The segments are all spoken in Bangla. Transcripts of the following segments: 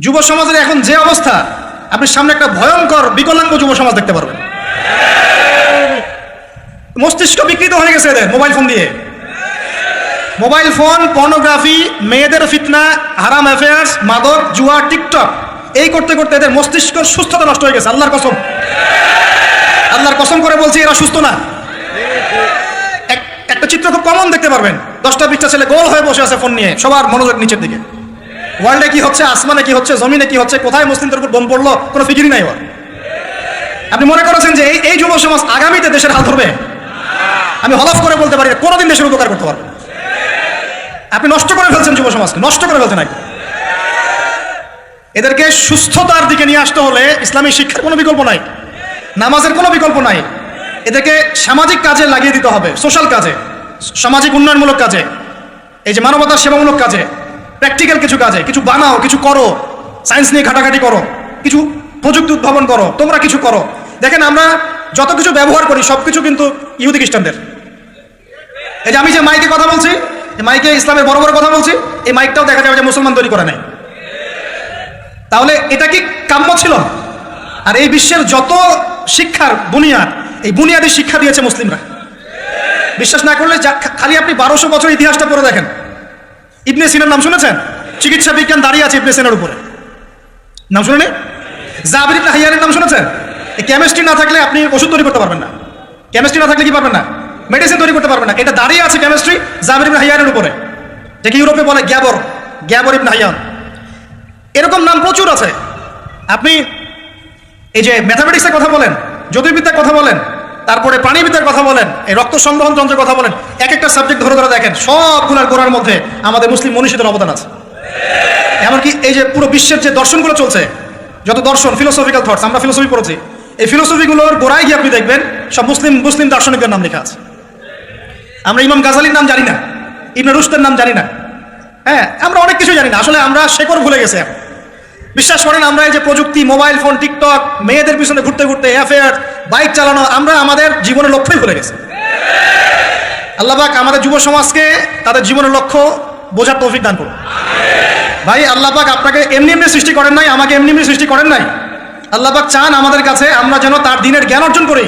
যুব সমাজের এখন যে অবস্থা, আপনি সামনে একটা ভয়ঙ্কর বিকলাঙ্গ যুব সমাজ দেখতে পারবেন। মস্তিষ্ক বিকৃত হয়ে গেছে এদের মোবাইল ফোন দিয়ে। মোবাইল ফোন, পর্নোগ্রাফি, মেয়েদের ফিতনা, হারাম অ্যাফেয়ার্স, মাদক, জুয়া, টিকটক, এই করতে করতে এদের মস্তিষ্ক সুস্থতা নষ্ট হয়ে গেছে। আল্লাহর কসম, আল্লাহর কসম করে বলছি, এরা সুস্থ না। একটা চিত্র খুব কমন দেখতে পারবেন, 10টা-20টা ছেলে গোল হয়ে বসে আছে ফোন নিয়ে, সবার মনোযোগ নিচের দিকে। ওয়ার্ল্ডে কি হচ্ছে, আসমানে কি হচ্ছে, জমিনে কি হচ্ছে, কোথায় মুসলিমদের উপর বোম পড়লো, কোনো ফিকিরই নাই ওর। আপনি মনে করেছেন যে এই যুব সমাজ আগামীতে দেশের হাল ধরবে? আমি হলফ করে বলতে পারি কোনোদিন দেশের উপকার করতে পারবে। আপনি নষ্ট করে ফেলছেন যুব সমাজকে, নষ্ট করে ফেলছেন একদম। এদেরকে সুস্থতার দিকে নিয়ে আসতে হলে ইসলামী শিক্ষার কোনো বিকল্প নাই, নামাজের কোনো বিকল্প নাই। এদেরকে সামাজিক কাজে লাগিয়ে দিতে হবে, সোশ্যাল কাজে, সামাজিক উন্নয়নমূলক কাজে, এই যে মানবতার সেবামূলক কাজে, প্র্যাকটিক্যাল কিছু কাজে। কিছু বানাও, কিছু করো, সায়েন্স নিয়ে ঘাটাঘাটি করো, কিছু প্রযুক্তি উদ্ভাবন করো, তোমরা কিছু করো। দেখেন আমরা যত কিছু ব্যবহার করি সব কিছু কিন্তু ইহুদি খ্রিস্টানদের। এই যে আমি যে মাইকে কথা বলছি, এই মাইকে ইসলামের বড় বড় কথা বলছি, এই মাইকটাও দেখা যাবে যে মুসলমান তৈরি করে নাই। তাহলে এটা কি কাম্য ছিল? আর এই বিশ্বের যত শিক্ষার বুনিয়াদ, এই বুনিয়াদী শিক্ষা দিয়েছে মুসলিমরা। বিশ্বাস না করলে খালি আপনি 1200 বছর ইতিহাসটা পড়ে দেখেন। ইবনে সিনার নাম শুনেছেন? চিকিৎসা বিজ্ঞান দাঁড়িয়ে আছে ইবনে সিনার উপরে, নাম শুনেনি? জাবির ইবনে হাইয়ানের নাম শুনেছেন? এই কেমিস্ট্রি না থাকলে আপনি ওষুধ তৈরি করতে পারবেন না। কেমিস্ট্রি না থাকলে কি পারবেন না? মেডিসিন তৈরি করতে পারবেন না। এটা দাঁড়িয়ে আছে কেমিস্ট্রি জাবির ইবনে হাইয়ানের উপরে, যেটা ইউরোপে বলে গ্যাবর ইবনে হাইয়ান। এরকম নাম প্রচুর আছে। আপনি এই যে ম্যাথামেটিক্সের কথা বলেন, জ্যোতির্বিদ্যার কথা বলেন, তারপরে প্রাণীবিদ্যার কথা বলেন, এই রক্ত সংবহন যন্ত্রের কথা বলেন, এক একটা সাবজেক্ট ধরে ধরে দেখেন, সবগুলোর গোড়ার মধ্যে আমাদের মুসলিম মনীষীদের অবদান আছে। এমনকি এই যে পুরো বিশ্বের যে দর্শনগুলো চলছে, যত দর্শন, ফিলোসফিক্যাল থটস, আমরা ফিলোসফি পড়েছি, এই ফিলোসফিগুলোর গোড়ায় গিয়ে আপনি দেখবেন সব মুসলিম দার্শনিকদের নাম লেখা আছে। আমরা ইমাম গাজালির নাম জানি না, ইবনে রুশদের নাম জানি না, হ্যাঁ, আমরা অনেক কিছু জানি না। আসলে আমরা শেকড় ভুলে গেছি এখন। বিশ্বাস করেন, আমরা এই যে প্রযুক্তি, মোবাইল ফোন, টিকটক, মেয়েদের পিছনে ঘুরতে ঘুরতে, অ্যাফেয়ার, বাইক চালানো, আমরা আমাদের জীবনের লক্ষ্যই ভুলে গেছি। আল্লাহ পাক আমাদের যুব সমাজকে তাদের জীবনের লক্ষ্য বোঝার তৌফিক দান করুন। ভাই, আল্লাহ পাক আপনাকে এমনি এমনি সৃষ্টি করেন নাই, আমাকে এমনি এমনি সৃষ্টি করেন নাই। আল্লাহ পাক চান আমাদের কাছে আমরা যেন তার দ্বীনের জ্ঞান অর্জন করি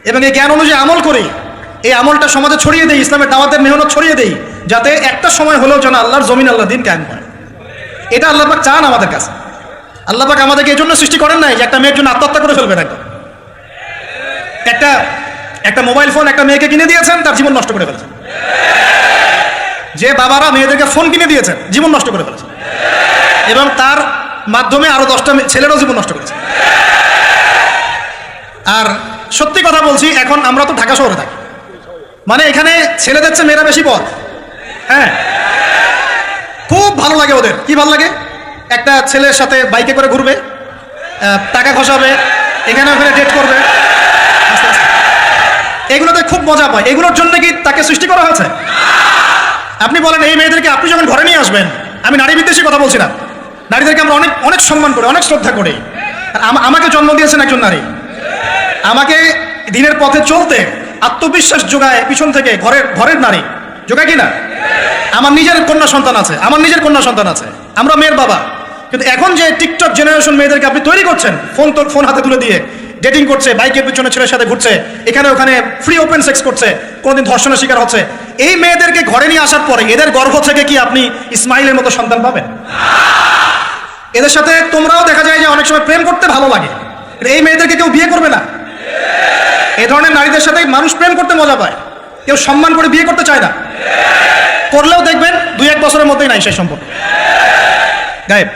এবং এই জ্ঞান অনুযায়ী আমল করি। এই আমলটা সমাজে ছড়িয়ে দেই, ইসলামের দাওয়াতের মেহনত ছড়িয়ে দেই, যাতে একটা সময় হলেও যেন আল্লাহর জমিন, আল্লাহর দ্বীন কায়েম হয়। এটা আল্লাহ পাক চান আমাদের কাছে। আল্লাহ পাক আমাদেরকে এই জন্য সৃষ্টি করেন নাই যে একটা মেয়ের জন্য আত্মহত্যা করে ফেলবেন। একদম একটা মোবাইল ফোন একটা মেয়েকে কিনে দিয়েছেন, তার জীবন নষ্ট করে ফেলেছেন। যে বাবারা মেয়েদেরকে ফোন কিনে দিয়েছেন, জীবন নষ্ট করে ফেলেছেন, এবং তার মাধ্যমে আরো 10টা ছেলেরও জীবন নষ্ট করেছে। আর সত্যি কথা বলছি, এখন আমরা তো ঢাকা শহরে থাকি, মানে এখানে ছেলেদের চেয়ে মেয়েরা বেশি পথ। হ্যাঁ, খুব ভালো লাগে ওদের। কি ভালো লাগে? একটা ছেলের সাথে বাইকে করে ঘুরবে, টাকা খসাবে, এখানে ওখানে ডেট করবে, এগুলোতে খুব মজা পায়। এগুলোর জন্য কি তাকে সৃষ্টি করা হয়েছে? আপনি বলেন, এই মেয়েদেরকে আপনি যখন ঘরে নিয়ে আসবেন, আমি নারী বিদ্বেষী কথা বলছি না, নারীদেরকে আমরা অনেক অনেক সম্মান করি, অনেক শ্রদ্ধা করি। আমাকে জন্ম দিয়েছেন একজন নারী, আমাকে দিনের পথে চলতে আত্মবিশ্বাস যোগায় পিছন থেকে, ঘরের নারী যোগায় কিনা? আমার নিজের কন্যা সন্তান আছে, আমরা মেয়ের বাবা। কিন্তু এখন যে টিকটক জেনারেশন মেয়েদেরকে আপনি তৈরি করছেন, ফোন হাতে তুলে দিয়ে ডেটিং করছে, বাইকের পিছনে ছেলের সাথে ঘুরছে, এখানে ওখানে ফ্রি ওপেন সেক্স করছে, কোনোদিন ধর্ষণের শিকার হচ্ছে, এই মেয়েদেরকে ঘরে নিয়ে আসার পরে এদের গর্ভ থেকে কি আপনি ইসমাইলের মতো সন্তান পাবেন? এদের সাথে তোমরাও দেখা যায় যে অনেক সময় প্রেম করতে ভালো লাগে, এই মেয়েদেরকে কেউ বিয়ে করবে না। এই ধরনের নারীদের সাথে মানুষ প্রেম করতে মজা পায়, কেউ সম্মান করে বিয়ে করতে চায় না। করলেও দেখবেন 2-1 বছরের মধ্যেই নাই সেই সম্পর্ক, গায়েব।